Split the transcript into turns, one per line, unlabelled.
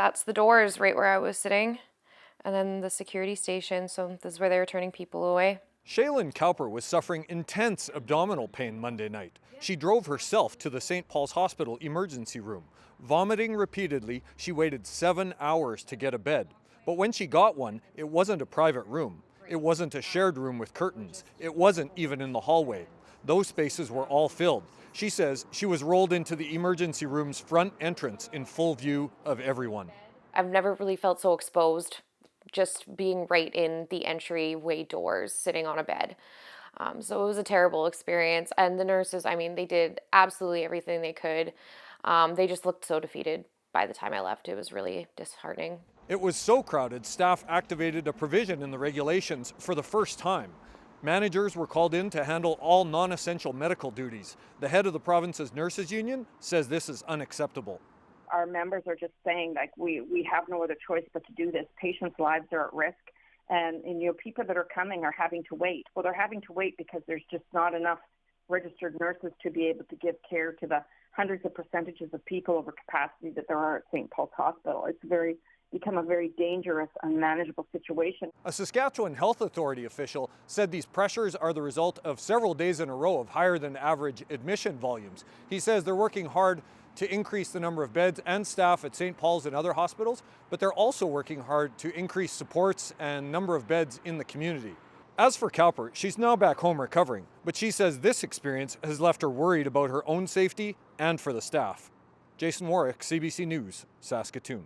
That's the doors right where I was sitting. And then the security station, so this is where they were turning people away.
Shaylin Cowper was suffering intense abdominal pain Monday night. She drove herself to the St. Paul's Hospital emergency room. Vomiting repeatedly, she waited 7 hours to get a bed. But when she got one, it wasn't a private room. It wasn't a shared room with curtains. It wasn't even in the hallway. Those spaces were all filled. She says she was rolled into the emergency room's front entrance in full view of everyone.
I've never really felt so exposed, just being right in the entryway doors, sitting on a bed. So it was a terrible experience. And the nurses, I mean, they did absolutely everything they could. They just looked so defeated by the time I left. It was really disheartening.
It was so crowded, staff activated a provision in the regulations for the first time. Managers were called in to handle all non-essential medical duties. The head of the province's nurses union says this is unacceptable.
Our members are just saying, like, we have no other choice but to do this. Patients' lives are at risk. And people that are coming are having to wait. Well, they're having to wait because there's just not enough registered nurses to be able to give care to the hundreds of percentages of people over capacity that there are at St. Paul's Hospital. It's become a very dangerous, unmanageable situation.
A Saskatchewan Health Authority official said these pressures are the result of several days in a row of higher than average admission volumes. He says they're working hard to increase the number of beds and staff at St. Paul's and other hospitals, but they're also working hard to increase supports and number of beds in the community. As for Cowper, she's now back home recovering, but she says this experience has left her worried about her own safety and for the staff. Jason Warwick, CBC News, Saskatoon.